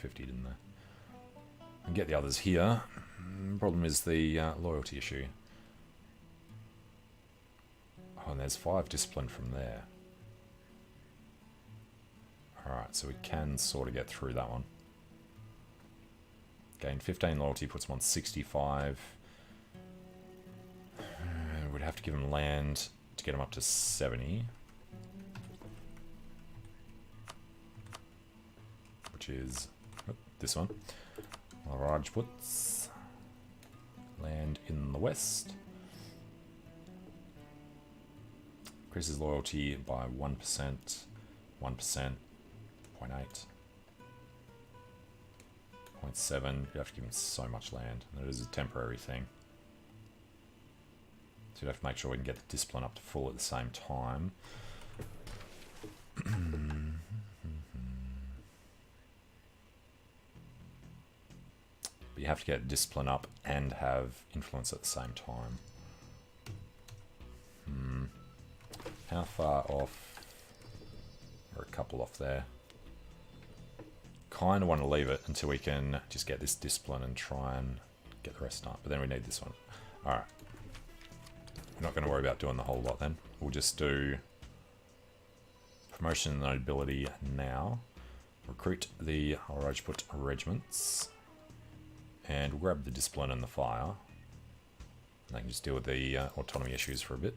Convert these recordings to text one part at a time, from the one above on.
50, didn't they? And get the others here. Problem is the loyalty issue. Oh, and there's 5 discipline from there. Alright, so we can sort of get through that one. Gain 15 loyalty, puts them on 65. We'd have to give them land to get them up to 70. Which is this one. Rajputs. Land in the west. Increases loyalty by 1%. 1%. 0.8. 0.7. You have to give them so much land. That is a temporary thing. So you'd have to make sure we can get the discipline up to full at the same time. But you have to get discipline up and have influence at the same time. How far off? We're a couple off there. Kind of want to leave it until we can just get this discipline and try and get the rest up. But then we need this one. Alright. We're not going to worry about doing the whole lot then. We'll just do promotion and notability now. Recruit the Rajput regiments. And we'll grab the discipline and the fire. And I can just deal with the autonomy issues for a bit.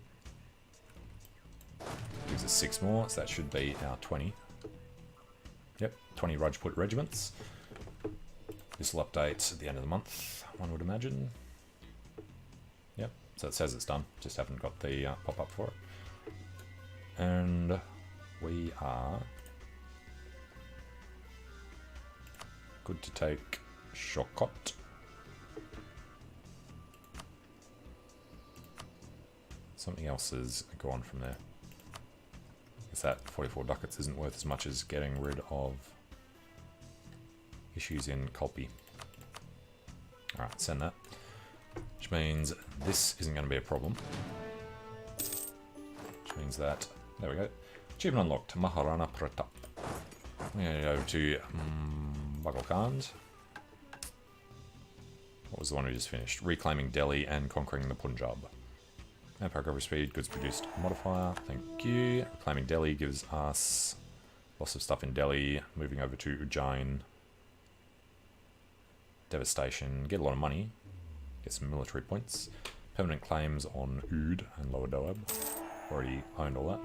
Gives us 6 more, so that should be our 20. Yep, 20 Rajput regiments. This will update at the end of the month, one would imagine. Yep, so it says it's done, just haven't got the pop-up for it. And we are good to take Shokot. Something else has gone from there. Guess that 44 ducats isn't worth as much as getting rid of issues in Kolpi. Alright, send that. Which means this isn't going to be a problem. Which means that, there we go. Achievement unlocked, Maharana Pratap. We're going to go to Bagalkhand. What was the one we just finished? Reclaiming Delhi and conquering the Punjab. Manpower recovery speed, goods produced modifier, thank you. Reclaiming Delhi gives us lots of stuff in Delhi. Moving over to Ujjain. Devastation, get a lot of money. Get some military points. Permanent claims on Oud and Lower Doab. Already owned all that.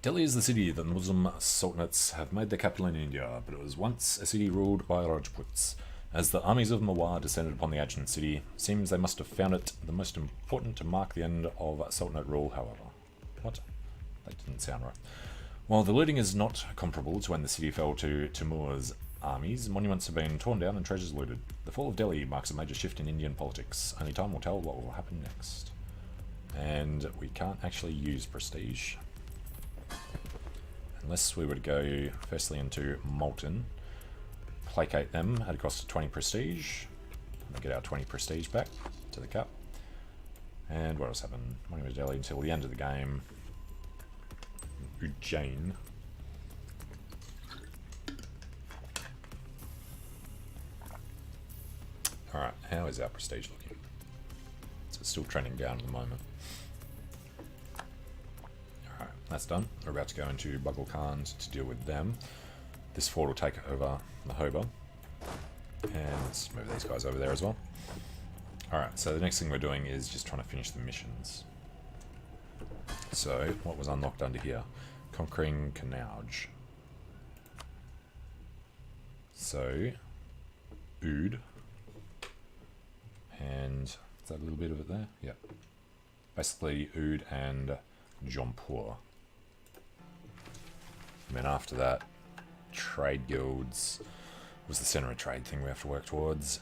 Delhi is the city that the Muslim sultanates have made their capital in India, but it was once a city ruled by Rajputs. As the armies of Mewar descended upon the ancient city, it seems they must have found it the most important to mark the end of Sultanate rule, however. What? That didn't sound right. While the looting is not comparable to when the city fell to Timur's armies, monuments have been torn down and treasures looted. The fall of Delhi marks a major shift in Indian politics. Only time will tell what will happen next. And we can't actually use prestige. Unless we were to go firstly into Molten. Placate them at a cost of 20 prestige. And get our 20 prestige back to the cup. And what else happened? Monument Delhi until the end of the game. Ujjain. Alright, how is our prestige looking? So it's still trending down at the moment. Alright, that's done. We're about to go into Bagalkhand to deal with them. This fort will take over Mahoba. And let's move these guys over there as well. Alright, so the next thing we're doing is just trying to finish the missions. So, what was unlocked under here? Conquering Kanauj. So, Oud. And, is that a little bit of it there? Yep. Basically, Oud and Jaunpur. And then after that, trade guilds was the center of trade thing we have to work towards.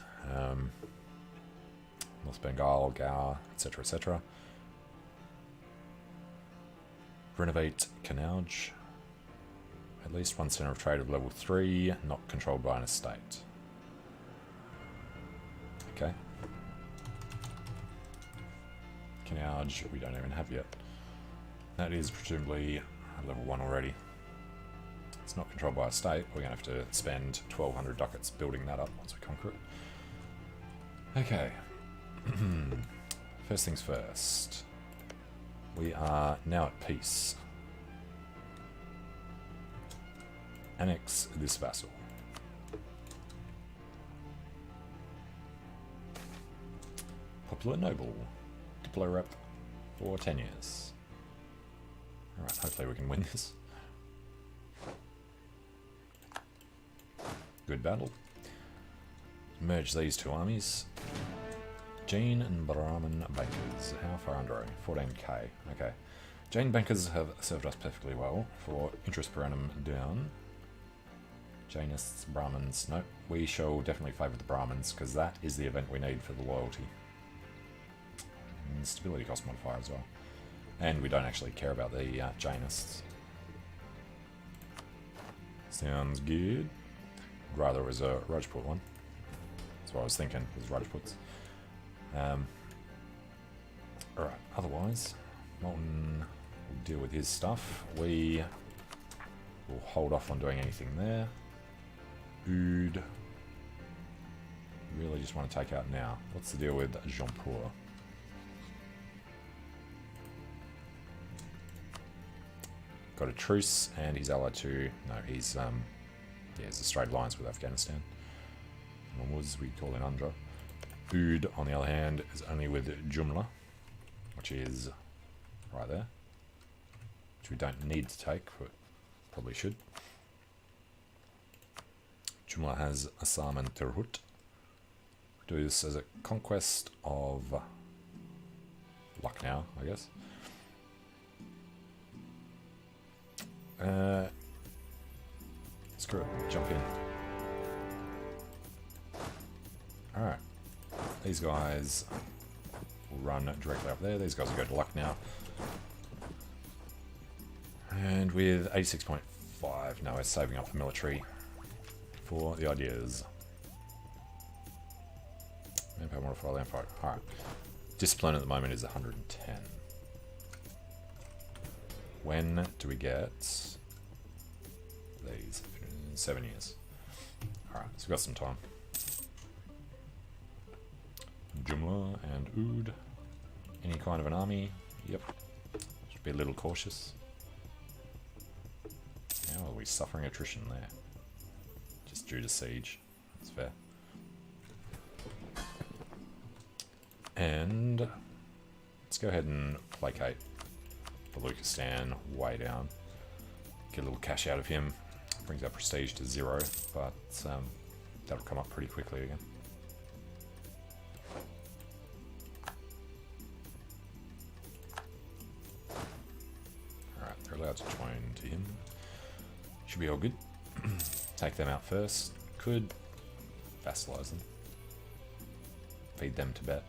North Bengal, Gower, etc., etc. Renovate Kanauj. At least one center of trade of level 3, not controlled by an estate. Okay. Kanauj we don't even have yet. That is presumably level 1 already. It's not controlled by a state. We're going to have to spend 1,200 ducats building that up once we conquer it. Okay. First things first. We are now at peace. Annex this vassal. Popular noble. Diplo rep for 10 years. Alright, hopefully we can win this. Good battle. Merge these two armies. Jain and Brahmin bankers. How far under? 14k. Okay. Jain bankers have served us perfectly well for interest per annum down. Jainists, Brahmins. No, we shall definitely favour the Brahmins because that is the event we need for the loyalty. And stability cost modifier as well. And we don't actually care about the Jainists. Sounds good. Rather it was a Rajput one. That's what I was thinking, was Rajputs. Alright, otherwise, Molten will deal with his stuff. We will hold off on doing anything there. Oud. Really just want to take out now. What's the deal with Jampur? Got a truce, and he's allied to... No, he's a straight alliance with Afghanistan. Onwards, we call in Andhra. Oud, on the other hand, is only with Jumla, which is right there. Which we don't need to take, but probably should. Jumla has Assam and Tirhut. Do this as a conquest of Lucknow, I guess. Screw it, jump in. Alright. These guys will run directly up there. These guys will go to Lucknow. And with 86.5, now we're saving up the military for the ideas. Manpower modifier, land fight. Alright. Discipline at the moment is 110. When do we get these? 7 years. Alright, so we've got some time. Jumla and Oud. Any kind of an army? Yep. Should be a little cautious. How are we suffering attrition there? Just due to siege. That's fair. And let's go ahead and placate Baluchistan way down. Get a little cash out of him. Brings our prestige to 0, but that'll come up pretty quickly again. Alright, they're allowed to join to him. Should be all good. Take them out first. Could vassalize them. Feed them Tibet.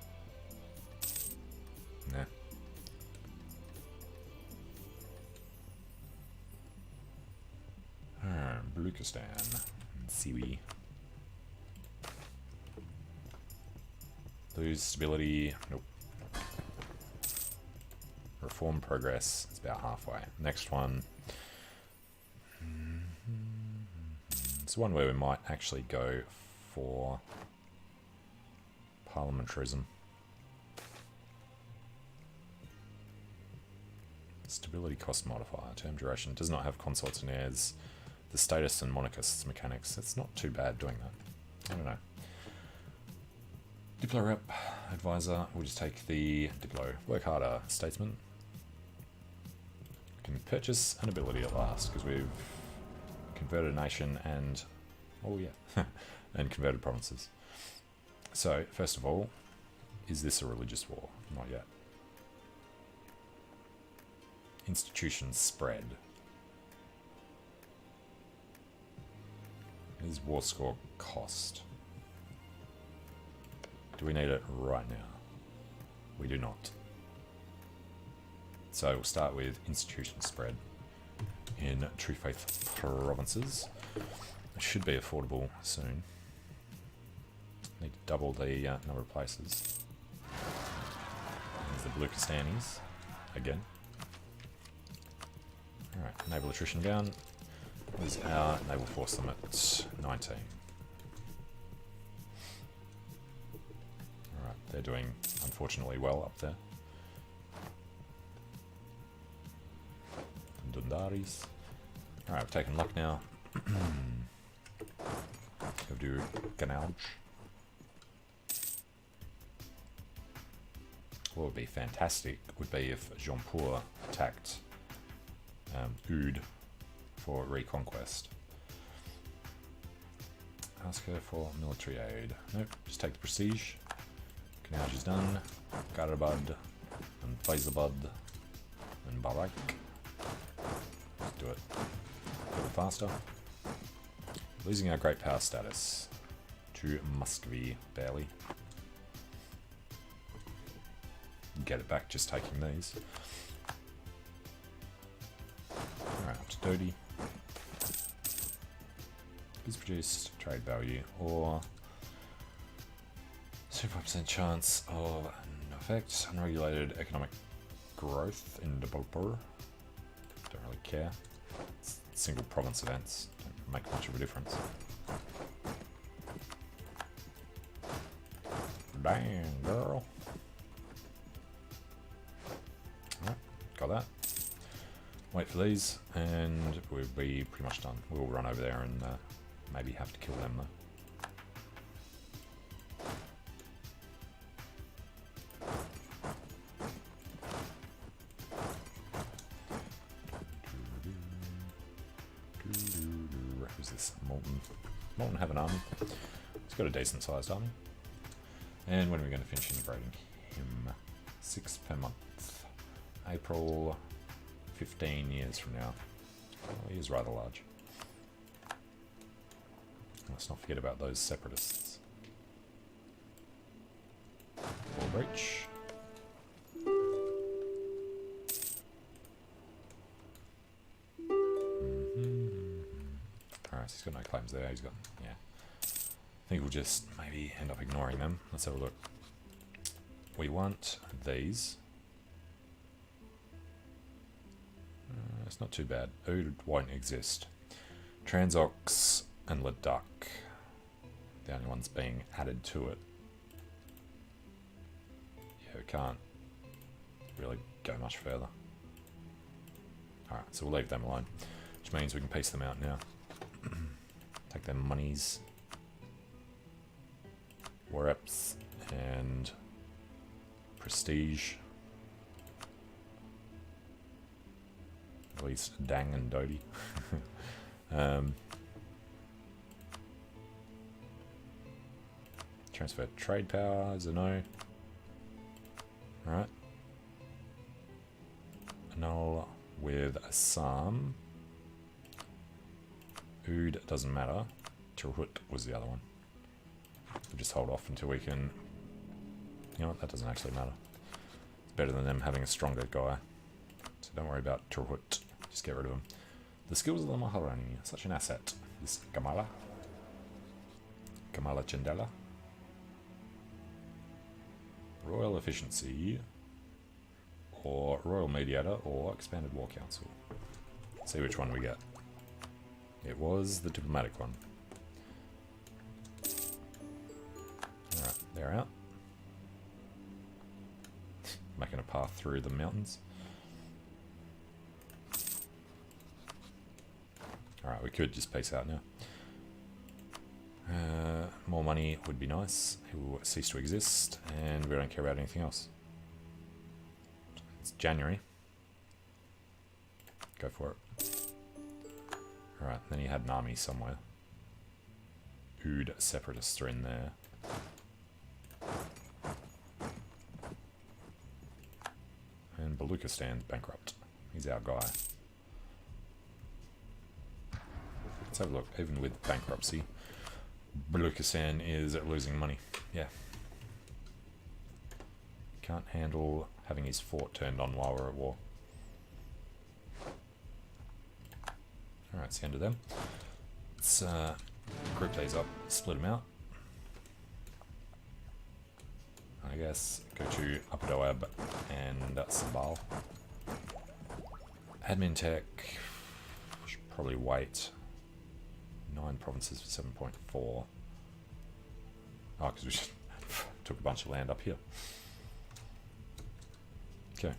Nah. Baluchistan and Siwi. Lose stability. Nope. Reform progress. It's about halfway. Next one. It's one where we might actually go for parliamentarism. Stability cost modifier. Term duration. Does not have consorts and heirs. The status and monarchists mechanics. It's not too bad doing that. I don't know. Diplo rep. Advisor. We'll just take the Diplo. Work harder. Statesman. Can purchase an ability at last because we've converted a nation and... Oh yeah. And converted provinces. So, first of all, is this a religious war? Not yet. Institutions spread. Is war score cost? Do we need it right now? We do not. So we'll start with institution spread in True Faith provinces. It should be affordable soon. Need to double the number of places. There's the Baluchistanis again. Alright, naval attrition down. What is our naval force limit? 19. Alright, they're doing unfortunately well up there. Dundaris. Alright, we've taken luck now. Go do Ganauj. What would be fantastic would be if Jaunpur attacked Oud for reconquest. Ask her for military aid. Nope, just take the prestige. Ganauj is done. Garabad and Faizabad and Barak. Let's do it a little faster. Losing our great power status to Muscovy, barely. Get it back just taking these. Alright, up to Dodi. Goods produced, trade value, or 25% chance of an effect, unregulated economic growth in developer. Don't really care. It's single province events, don't make much of a difference. Dang, girl. Alright, got that. Wait for these, and we'll be pretty much done. We'll run over there and maybe have to kill them though. Who's this? Molten. Molten have an army. He's got a decent sized army. And when are we going to finish integrating him? 6 per month. April 15 years from now. Well, he is rather large. Let's not forget about those separatists. War breach. Alright, so he's got no claims there. He's got, yeah. I think we'll just maybe end up ignoring them. Let's have a look. We want these. It's not too bad. Oud won't exist. Transox and Ladakh. The only ones being added to it. Yeah, we can't really go much further. Alright, so we'll leave them alone. Which means we can piece them out now. Take their monies. Wareps and prestige. At least Dang and Dodi. Transfer trade power is a no. Alright. Annul with Assam. Oud doesn't matter. Tirhut was the other one. We'll just hold off until we can... You know what, that doesn't actually matter. It's better than them having a stronger guy. So don't worry about Tirhut. Just get rid of him. The skills of the Maharani, such an asset. This Kamala. Kamala Chandela. Royal Efficiency. Or Royal Mediator, or Expanded War Council. Let's see which one we get. It was the diplomatic one. Alright, they're out. Making a path through the mountains. Alright, we could just peace out now. More money would be nice. He will cease to exist, and we don't care about anything else. It's January. Go for it. Alright, then he had an army somewhere. Oud separatists are in there. And Baluchistan's bankrupt. He's our guy. Let's have a look. Even with bankruptcy, Baluchistan is losing money. Yeah. Can't handle having his fort turned on while we're at war. Alright, it's the end of them. Let's group these up, split them out. I guess go to Upper Doab and Sabal. Admin tech, should probably wait. 9 provinces for 7.4. Oh, because we just took a bunch of land up here. Okay.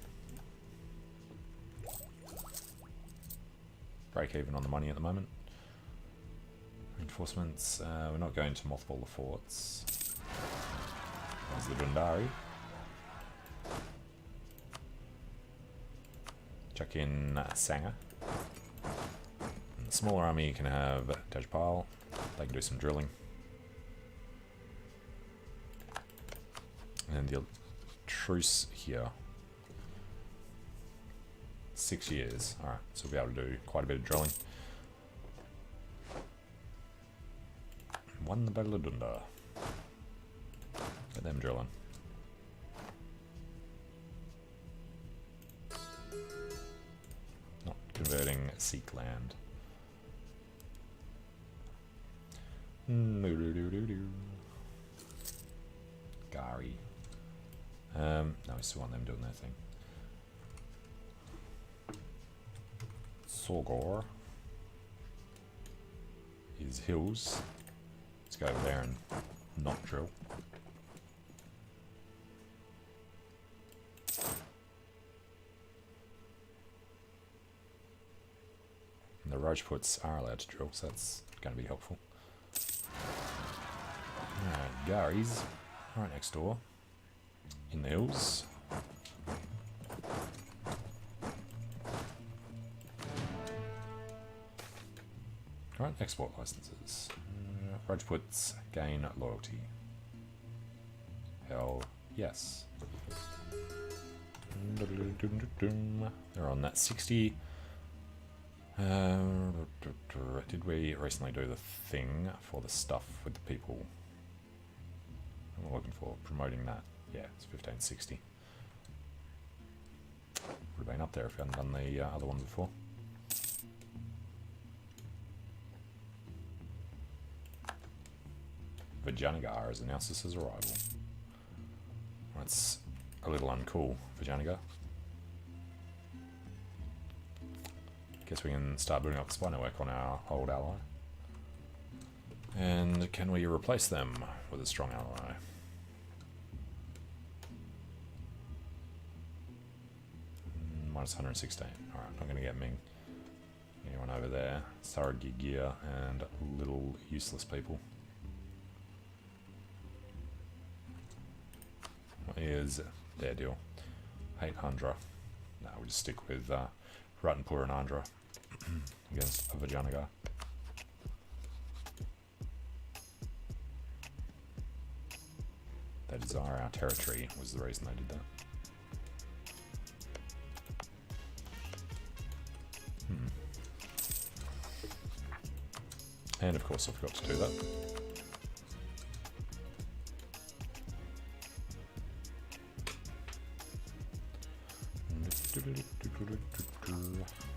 Break even on the money at the moment. Reinforcements, we're not going to mothball the forts. There's the Dundari. Chuck in Sangha. And the smaller army can have Tajpal. They can do some drilling. And the truce here. 6 years. Alright, so we'll be able to do quite a bit of drilling. Won the Battle of Dunda. Get them drilling. Not converting Sikh land. Gari. No, we still want them doing their thing. Sorgor is hills. Let's go over there and not drill. And the Rajputs are allowed to drill, so that's going to be helpful. Alright, Gary's right next door. In the hills. Right, export licenses. Rajputs gain loyalty. Hell yes. They're on that 60. Did we recently do the thing for the stuff with the people? I'm looking for promoting that. Yeah, it's 1560. Would have been up there if we hadn't done the other one before. Vijayanagar has announced this as arrival. That's a little uncool, Vijayanagar. Guess we can start building up the spy network on our old ally. And can we replace them with a strong ally? Minus 116. Alright, not going to get Ming. Anyone over there? Saragigir and little useless people. What is their deal? 800. No, we'll just stick with Ratanpur and Andhra against Vijayanagar. They desire our territory was the reason they did that. And of course I forgot to do that.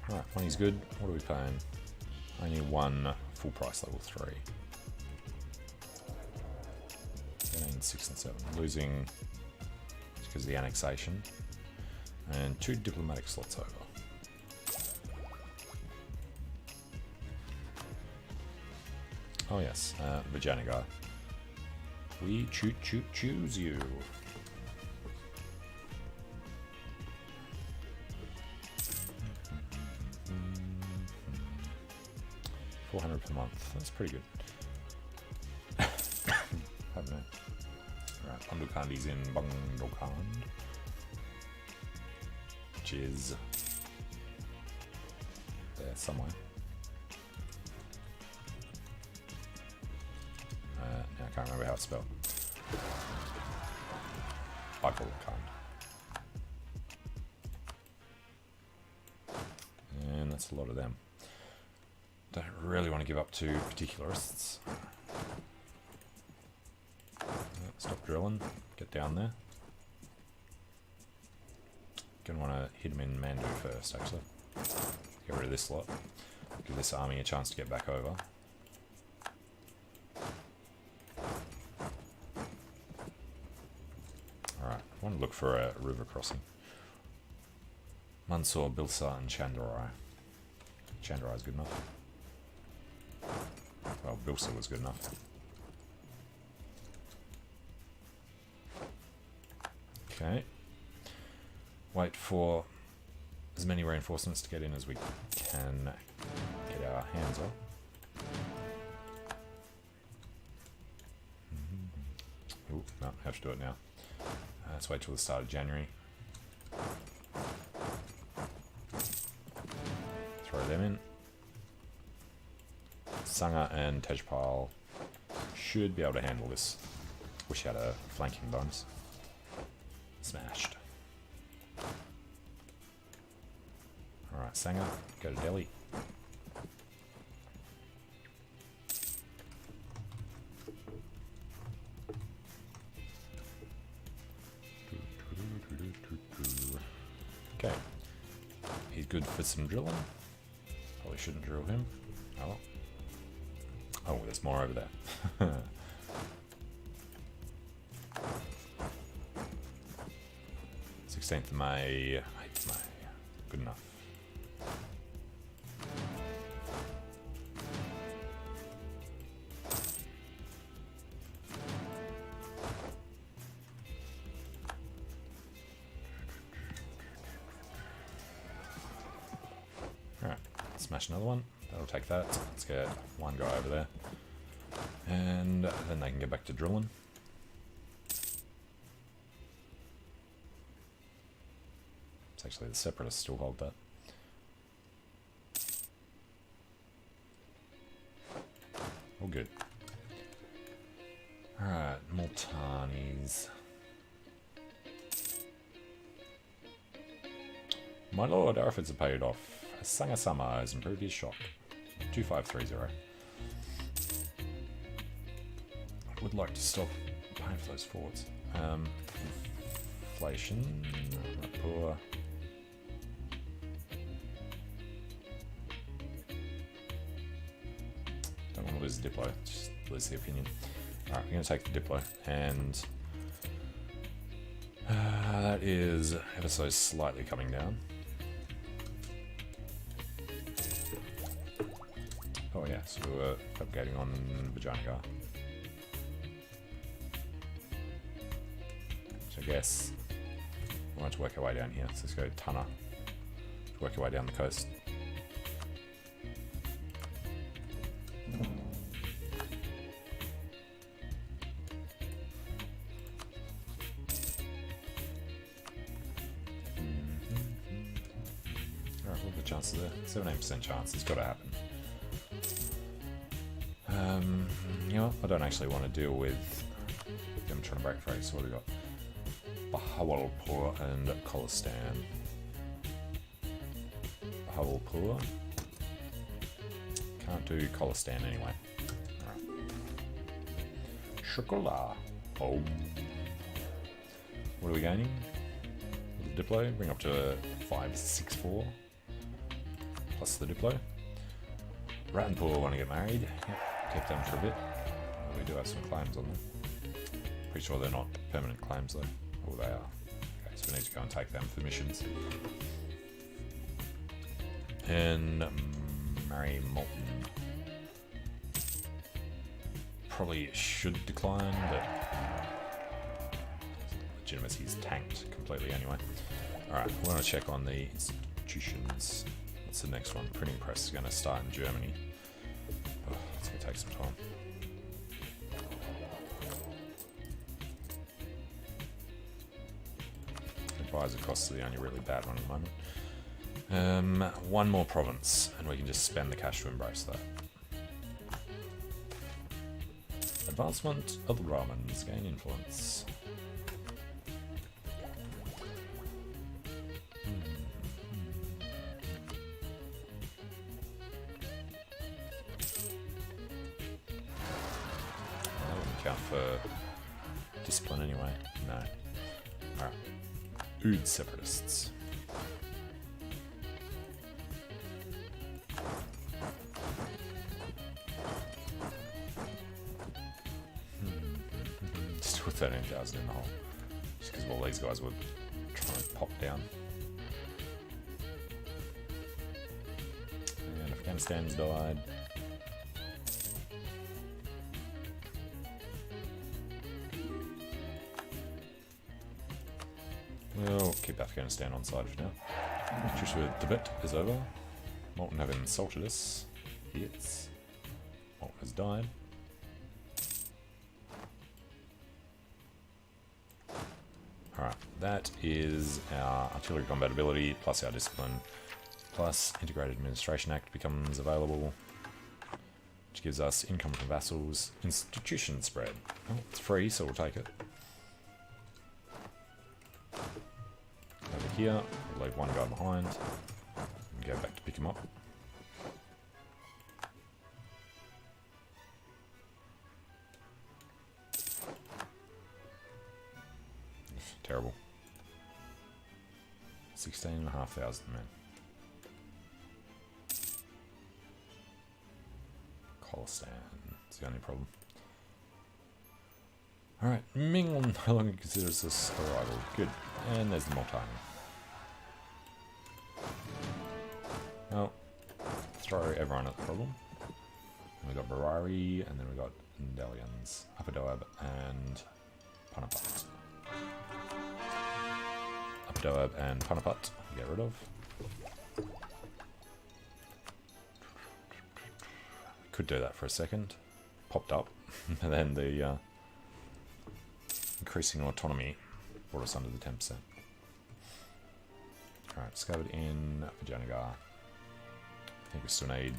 Alright, money's good. What are we paying? Only one full price level 3. 13, 6 and 7. Losing because of the annexation. And 2 diplomatic slots over. Oh yes, Vijayanagar. We choose you. 400 per month. That's pretty good. Haven't I? Right, Bundelkandi's in Bundelkand. Which is there somewhere. Now I can't remember how it's spelled. Bundelkand. And that's a lot of them. Don't really want to give up to particularists. Stop drilling. Get down there. Gonna want to hit them in Mandu first, actually. Get rid of this lot. Give this army a chance to get back over. Alright, I want to look for a river crossing. Mansoor, Bilsa and Chandarai. Chandarai is good enough. Well, Bilsa was good enough. Okay. Wait for as many reinforcements to get in as we can get our hands on. Ooh, no, have to do it now. Let's wait till the start of January. Throw them in. Sangha and Tejpal should be able to handle this. Wish I had a flanking bonus. Smashed. Alright, Sangha, go to Delhi. Okay. He's good for some drilling. Probably shouldn't drill him. Oh well. Oh, there's more over there. 16th of May, 8th of May. Good enough. Alright, smash another one. That'll take that. Let's get one guy over there. And then they can get back to drilling. It's actually the Separatists still hold that. All good. Alright, Multanis. My lord, our efforts are paid off. Sangasama has improved his shock. 2530. I would like to stop paying for those forts. Inflation. Poor. Don't want to lose the Diplo, just lose the opinion. Alright, we're going to take the Diplo, and that is ever so slightly coming down. Oh yeah, so we're upgrading on Vijayanagar. So I guess we want to work our way down here, so let's go Tana. Work our way down the coast. Alright, what are the chances there? 17% chance, it's got to happen. You know what? I don't actually want to deal with them trying to break free, so what do we got? Bahawalpur and Kholistan. Bahawalpur. Can't do Kholistan anyway. Alright. Chocolat. Oh. What are we gaining? The Diplo, bring up to 564. Plus the Diplo. Ratanpur want to get married. Yep. Keep them for a bit. We do have some claims on them. Pretty sure they're not permanent claims though. Oh, they are. Okay, so we need to go and take them for missions. And marry Molten. Probably should decline, but legitimacy is tanked completely anyway. Alright, we want to check on the institutions. What's the next one? Printing press is going to start in Germany. Oh, it's going to take some time. Advisor costs are the only really bad one at the moment. One more province, and we can just spend the cash to embrace that. Advancement of the Brahmins, gain influence. That wouldn't count for discipline anyway. No. Alright. Oud separatists. Still 13,000 in the hole. Just because all these guys were trying to pop down. And Afghanistan's died. We'll keep Afghanistan on side for now. Truce with Tibet is over. Molten have insulted us. Idiots. Molten has died. Alright, that is our artillery combat ability, plus our discipline, plus Integrated Administration Act becomes available, which gives us income from vassals, institution spread. Oh, it's free, so we'll take it. Over here, we'll leave one guy behind, and go back to pick him up. Terrible. 16,500 men. Kholistan. It's the only problem. Alright, Ming will no longer considers us a rival. Good. And there's the Multani. Well, throw everyone at the problem. And we got Mewarry, and then we got Ndalians, Upper Doab, and Panapat. Upper Doab and Panapat, get rid of. Could do that for a second. Popped up, and then the increasing autonomy brought us under the 10%. Alright, discovered in Vijayanagar. I think we still need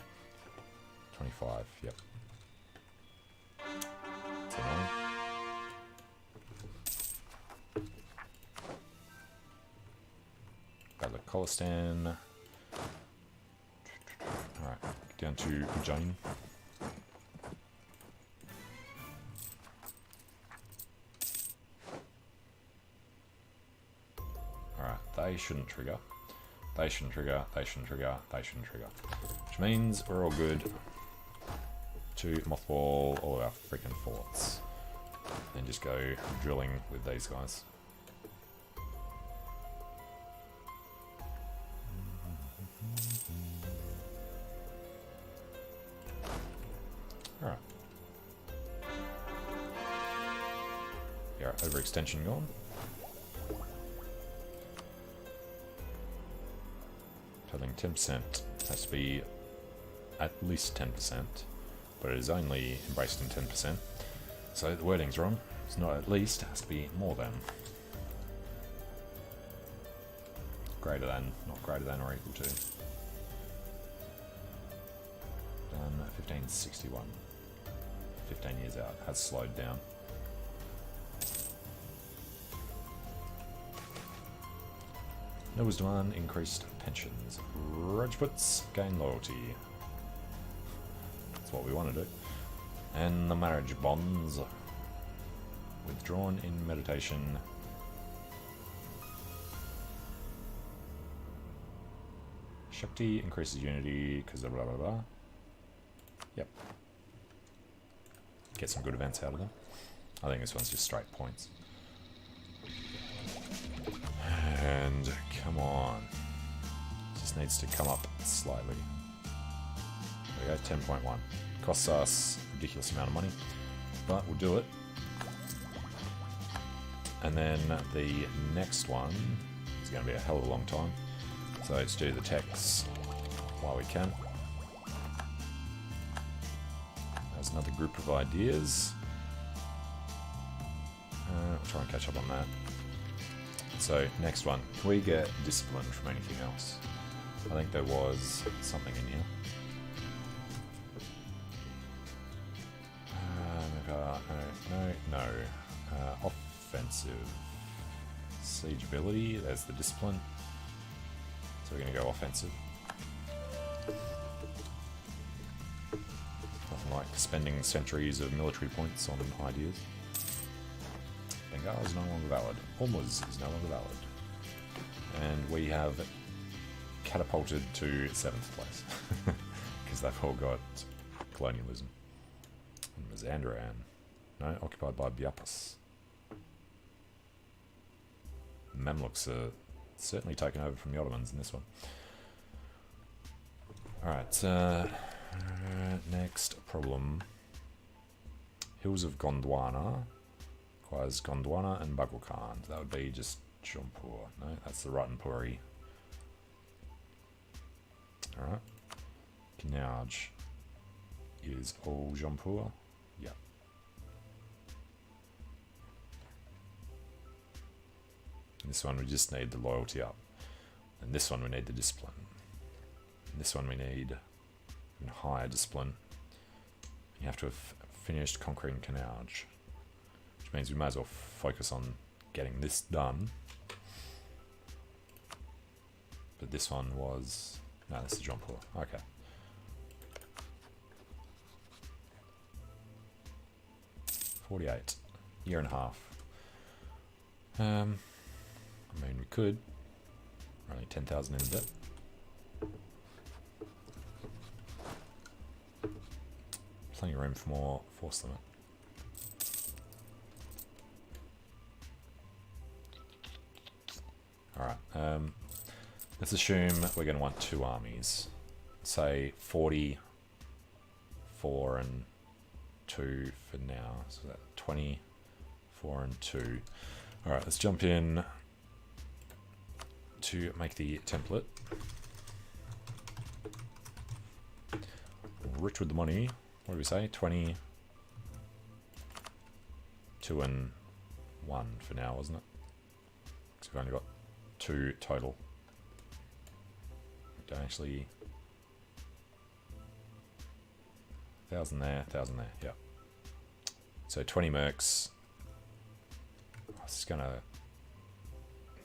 25, yep. That's annoying. Battle of Kholistan. Alright, down to Ujjain. Alright, they shouldn't trigger. They shouldn't trigger, they shouldn't trigger, they shouldn't trigger. Which means we're all good to mothball all of our freaking forts. And just go drilling with these guys. Alright. Yeah, overextension gone. Totaling 10%. Has to be at least 10%, but it is only embraced in 10%. So the wording's wrong. It's not at least, it has to be more than. Greater than, not greater than or equal to. Done 1561. 15 years out, has slowed down. Nobles demand increased pensions. Rajputs gain loyalty. That's what we want to do. And the marriage bonds. Withdrawn in meditation. Shakti increases unity because blah blah blah. Yep. Get some good events out of them. I think this one's just straight points. And come on. Just needs to come up slightly. There we go, 10.1. Costs us a ridiculous amount of money, but we'll do it. And then the next one is going to be a hell of a long time. So let's do the techs while we can. There's another group of ideas. I'll try and catch up on that. So, next one. Can we get discipline from anything else? I think there was something in here. No. Offensive. Siege ability, there's the discipline. So we're going to go offensive. Nothing like spending centuries of military points on ideas. Bengal is no longer valid. Hormuz is no longer valid. And we have catapulted to 7th place. Because they've all got colonialism. And Mazandaran. No, occupied by Biapas. Mamluks are certainly taken over from the Ottomans in this one. Alright, next problem. Hills of Gondwana. Requires Gondwana and Bagulkan. That would be just Jampur. No, that's the Ratnapuri. Alright. Kanauj is all Jampur. Yep. This one we just need the loyalty up. And this one we need the discipline. And this one we need even higher discipline. You have to have finished conquering Kanauj. Which means we may as well focus on getting this done. But this one was... No, this is Jampur. Okay. $48. Year and a half. I mean, we could. We're only 10,000 in debt. Plenty of room for more force limit. Alright, let's assume we're going to want 2 armies. Say 44 and 2 for now. So that 24 and 2. Alright, let's jump in to make the template. Rich with the money. What do we say? 22 and 1 for now, wasn't it? Because we've only got 2 total. We don't actually... 1,000 there, 1,000 there, yep. So 20 mercs. Oh, this is gonna...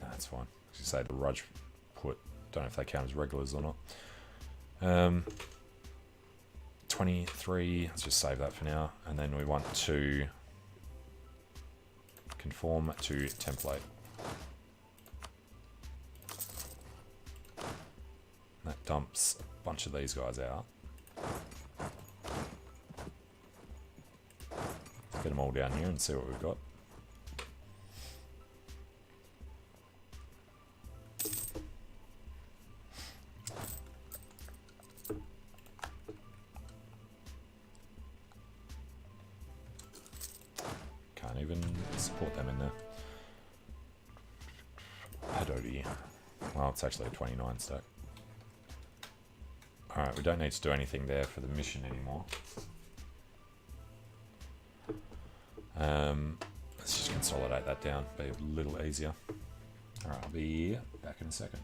No, that's fine. As you say, the Rajput, don't know if they count as regulars or not. 23, let's just save that for now. And then we want to conform to template. That dumps a bunch of these guys out. Get them all down here and see what we've got. Can't even support them in there. Hadodi. Well, it's actually a 29 stack. Alright, we don't need to do anything there for the mission anymore. Let's just consolidate that down, be a little easier. Alright, I'll be back in a second.